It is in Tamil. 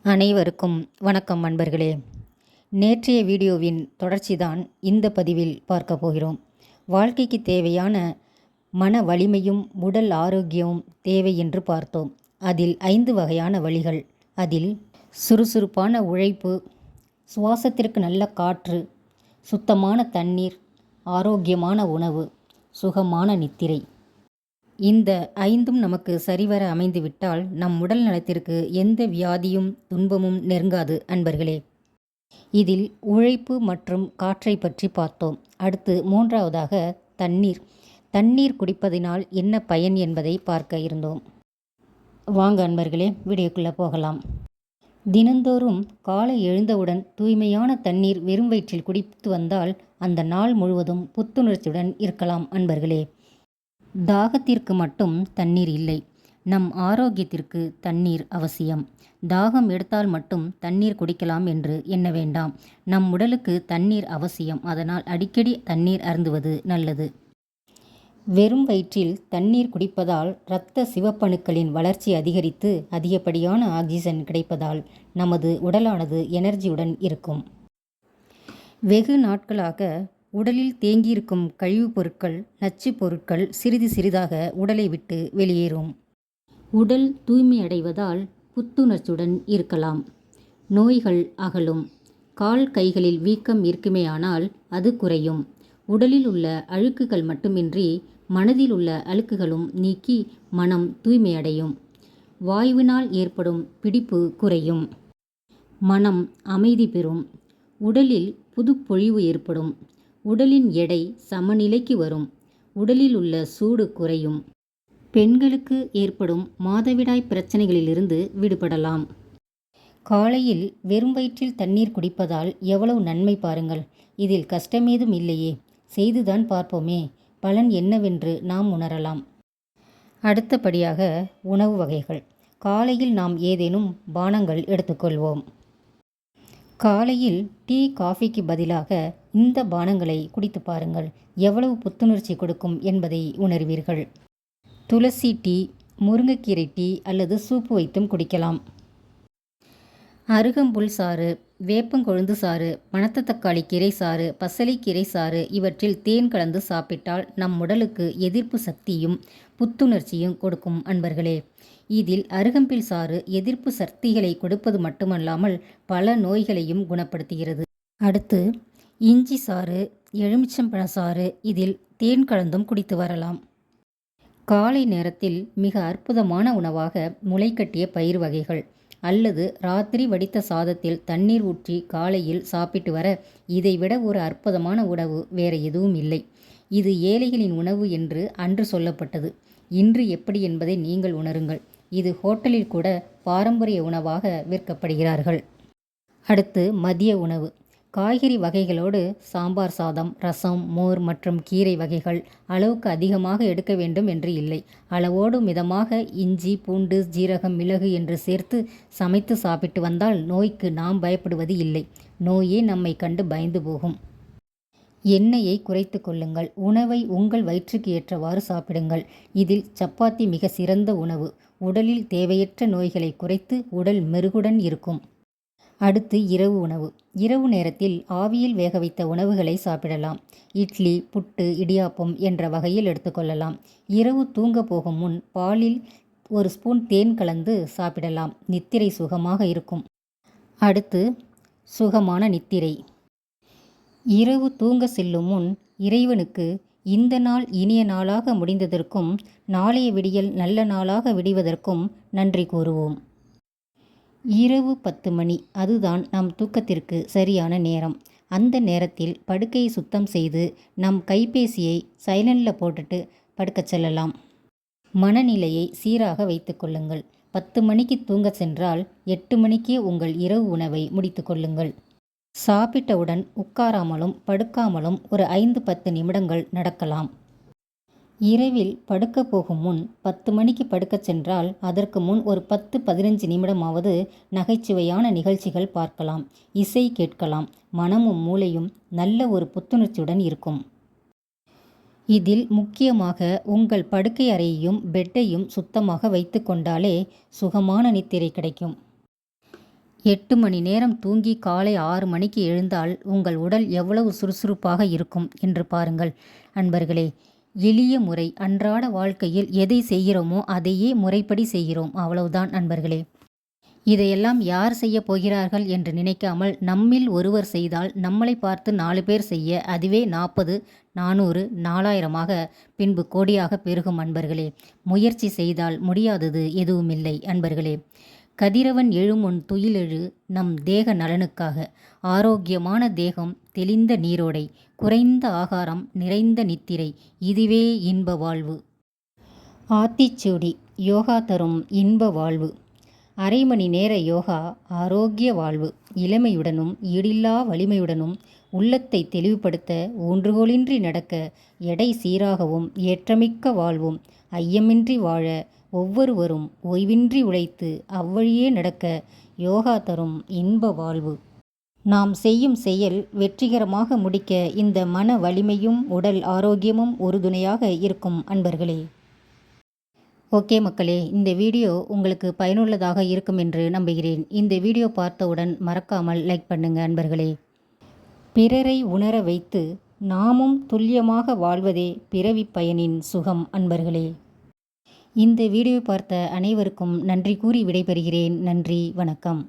அனைவருக்கும் வணக்கம் நண்பர்களே. நேற்றைய வீடியோவின் தொடர்ச்சிதான் இந்த பதிவில் பார்க்க போகிறோம். வாழ்க்கைக்கு தேவையான மன வலிமையும் உடல் ஆரோக்கியமும் தேவை என்று பார்த்தோம். அதில் 5 வகையான வழிகள். அதில் சுறுசுறுப்பான உழைப்பு, சுவாசத்திற்கு நல்ல காற்று, சுத்தமான தண்ணீர், ஆரோக்கியமான உணவு, சுகமான நித்திரை. இந்த 5ம் நமக்கு சரிவர அமைந்துவிட்டால் நம் உடல் நலத்திற்கு எந்த வியாதியும் துன்பமும் நெருங்காது அன்பர்களே. இதில் உழைப்பு மற்றும் காற்றை பற்றி பார்த்தோம். அடுத்து 3வதாக தண்ணீர். தண்ணீர் குடிப்பதினால் என்ன பயன் என்பதை பார்க்க இருந்தோம். வாங்க அன்பர்களே, வீடியோக்குள்ளே போகலாம். தினந்தோறும் காலை எழுந்தவுடன் தூய்மையான தண்ணீர் வெறும் வயிற்றில் குடித்து வந்தால் அந்த நாள் முழுவதும் புத்துணர்ச்சியுடன் இருக்கலாம் அன்பர்களே. தாகத்திற்கு மட்டும் தண்ணீர் இல்லை, நம் ஆரோக்கியத்திற்கு தண்ணீர் அவசியம். தாகம் எடுத்தால் மட்டும் தண்ணீர் குடிக்கலாம் என்று எண்ண வேண்டாம். நம் உடலுக்கு தண்ணீர் அவசியம். அதனால் அடிக்கடி தண்ணீர் அருந்துவது நல்லது. வெறும் வயிற்றில் தண்ணீர் குடிப்பதால் இரத்த சிவப்பணுக்களின் வளர்ச்சி அதிகரித்து அதிகப்படியான ஆக்சிஜன் கிடைப்பதால் நமது உடலானது எனர்ஜியுடன் இருக்கும். வெகு நாட்களாக உடலில் தேங்கியிருக்கும் கழிவுப் பொருட்கள், நச்சுப் பொருட்கள் சிறிது சிறிதாக உடலை விட்டு வெளியேறும். உடல் தூய்மையடைவதால் புத்துணர்ச்சியுடன் இருக்கலாம். நோய்கள் அகலும். கால் கைகளில் வீக்கம் இருக்குமேயானால் அது குறையும். உடலில் உள்ள அழுக்குகள் மட்டுமின்றி மனதில் உள்ள அழுக்குகளும் நீக்கி மனம் தூய்மையடையும். வாயுவினால் ஏற்படும் பிடிப்பு குறையும். மனம் அமைதி பெறும். உடலில் புதுப்பொழிவு ஏற்படும். உடலின் எடை சமநிலைக்கு வரும். உடலில் உள்ள சூடு குறையும். பெண்களுக்கு ஏற்படும் மாதவிடாய் பிரச்சனைகளிலிருந்து விடுபடலாம். காலையில் வெறும் வயிற்றில் தண்ணீர் குடிப்பதால் எவ்வளவு நன்மை பாருங்கள். இதில் கஷ்டமேதும் இல்லையே, செய்துதான் பார்ப்போமே, பலன் என்னவென்று நாம் உணரலாம். அடுத்தபடியாக உணவு வகைகள். காலையில் நாம் ஏதேனும் பானங்கள் எடுத்துக்கொள்வோம். காலையில் டீ, காஃபிக்கு பதிலாக இந்த பானங்களை குடித்து பாருங்கள். எவ்வளவு புத்துணர்ச்சி கொடுக்கும் என்பதை உணர்வீர்கள். துளசி டீ, முருங்கைக்கீரை டீ அல்லது சூப்பு வைத்தும் குடிக்கலாம். அருகம்புல் சாறு, வேப்பங்கொழுந்து சாறு, மணத்த தக்காளி கீரை சாறு, பசலைக்கீரை சாறு இவற்றில் தேன் கலந்து சாப்பிட்டால் நம் உடலுக்கு எதிர்ப்பு சக்தியும் புத்துணர்ச்சியும் கொடுக்கும் அன்பர்களே. இதில் அருகம்பில் சாறு எதிர்ப்பு சக்திகளை கொடுப்பது மட்டுமல்லாமல் பல நோய்களையும் குணப்படுத்துகிறது. அடுத்து இஞ்சி சாறு, எலுமிச்சம்பழ சாறு இதில் தேன் கலந்தும் குடித்து வரலாம். காலை நேரத்தில் மிக அற்புதமான உணவாக முளைக்கட்டிய பயிர் வகைகள் அல்லது ராத்திரி வடித்த சாதத்தில் தண்ணீர் ஊற்றி காலையில் சாப்பிட்டு வர இதைவிட ஒரு அற்புதமான உணவு வேற எதுவும் இல்லை. இது ஏழைகளின் உணவு என்று அன்று சொல்லப்பட்டது. இன்று எப்படி என்பதை நீங்கள் உணருங்கள். இது ஹோட்டலில் கூட பாரம்பரிய உணவாக விற்கப்படுகிறார்கள். அடுத்து மதிய உணவு. காய்கறி வகைகளோடு சாம்பார் சாதம், ரசம், மோர் மற்றும் கீரை வகைகள் அளவுக்கு அதிகமாக எடுக்க வேண்டும் என்று இல்லை. அளவோடு மிதமாக இஞ்சி, பூண்டு, ஜீரகம், மிளகு என்று சேர்த்து சமைத்து சாப்பிட்டு வந்தால் நோய்க்கு நாம் பயப்படுவது இல்லை. நோயே நம்மை கண்டு பயந்து போகும். எண்ணெயை குறைத்து கொள்ளுங்கள். உணவை உங்கள் வயிற்றுக்கு ஏற்றவாறு சாப்பிடுங்கள். இதில் சப்பாத்தி மிக சிறந்த உணவு. உடலில் தேவையற்ற நோய்களை குறைத்து உடல் மெருகுடன் இருக்கும். அடுத்து இரவு உணவு. இரவு நேரத்தில் ஆவியில் வேக வைத்த உணவுகளை சாப்பிடலாம். இட்லி, புட்டு, இடியாப்பம் என்ற வகையில் எடுத்துக்கொள்ளலாம். இரவு தூங்க போகும் முன் பாலில் ஒரு ஸ்பூன் தேன் கலந்து சாப்பிடலாம். நித்திரை சுகமாக இருக்கும். அடுத்து சுகமான நித்திரை. இரவு தூங்க செல்லும் முன் இறைவனுக்கு இந்த நாள் இனிய நாளாக முடிந்ததற்கும் நாளைய விடியல் நல்ல நாளாக விடிவதற்கும் நன்றி கூறுவோம். இரவு 10 மணி, அதுதான் நம் தூக்கத்திற்கு சரியான நேரம். அந்த நேரத்தில் படுக்கையை சுத்தம் செய்து நம் கைபேசியை சைலண்டில் போட்டுட்டு படுக்கச் செல்லலாம். மனநிலையை சீராக வைத்து கொள்ளுங்கள். 10 மணிக்கு தூங்க சென்றால் 8 மணிக்கே உங்கள் இரவு உணவை முடித்து கொள்ளுங்கள். சாப்பிட்டவுடன் உட்காராமலும் படுக்காமலும் ஒரு 5-10 நிமிடங்கள் நடக்கலாம். இரவில் படுக்க போகும் முன் 10 மணிக்கு படுக்கச் சென்றால் அதற்கு முன் ஒரு 10-15 நிமிடமாவது நகைச்சுவையான நிகழ்ச்சிகள் பார்க்கலாம், இசை கேட்கலாம். மனமும் மூளையும் நல்ல ஒரு புத்துணர்ச்சியுடன் இருக்கும். இதில் முக்கியமாக உங்கள் படுக்கை அறையையும் பெட்டையும் சுத்தமாக வைத்து கொண்டாலே சுகமான நித்திரை கிடைக்கும். 8 மணி நேரம் தூங்கி காலை 6 மணிக்கு எழுந்தால் உங்கள் உடல் எவ்வளவு சுறுசுறுப்பாக இருக்கும் என்று பாருங்கள் அன்பர்களே. எளிய முறை. அன்றாட வாழ்க்கையில் எதை செய்கிறோமோ அதையே முறைப்படி செய்கிறோம், அவ்வளவுதான் அன்பர்களே. இதையெல்லாம் யார் செய்ய போகிறார்கள் என்று நினைக்காமல் நம்மில் ஒருவர் செய்தால் நம்மளை பார்த்து 4 பேர் செய்ய அதுவே 40, 400, 4000ஆக பின்பு கோடியாக பெருகும் அன்பர்களே. முயற்சி செய்தால் முடியாதது எதுவுமில்லை அன்பர்களே. கதிரவன் எழுமுன் துயிலெழு நம் தேக நலனுக்காக. ஆரோக்கியமான தேகம், தெளிந்த நீரோடை, குறைந்த ஆகாரம், நிறைந்த நித்திரை, இதுவே இன்ப வாழ்வு. ஆத்திச்சூடி. யோகா தரும் இன்ப வாழ்வு. அரை மணி நேர யோகா ஆரோக்கிய வாழ்வு. இளமையுடனும் ஈடில்லா வலிமையுடனும் உள்ளத்தை தெளிவுபடுத்த, ஊன்றுகோலின்றி நடக்க, எடை சீராகவும் ஏற்றமிக்க வாழ்வும், ஐயமின்றி வாழ, ஒவ்வொருவரும் ஓய்வின்றி உழைத்து அவ்வழியே நடக்க யோகா தரும் இன்ப வாழ்வு. நாம் செய்யும் செயல் வெற்றிகரமாக முடிக்க இந்த மன வலிமையும் உடல் ஆரோக்கியமும் உறுதுணையாக இருக்கும் அன்பர்களே. ஓகே மக்களே, இந்த வீடியோ உங்களுக்கு பயனுள்ளதாக இருக்கும் என்று நம்புகிறேன். இந்த வீடியோ பார்த்தவுடன் மறக்காமல் லைக் பண்ணுங்க அன்பர்களே. பிறரை உணர வைத்து நாமும் துல்லியமாக வாழ்வதே பிறவி பயனின் சுகம் அன்பர்களே. இந்த வீடியோ பார்த்த அனைவருக்கும் நன்றி கூறி விடைபெறுகிறேன். நன்றி, வணக்கம்.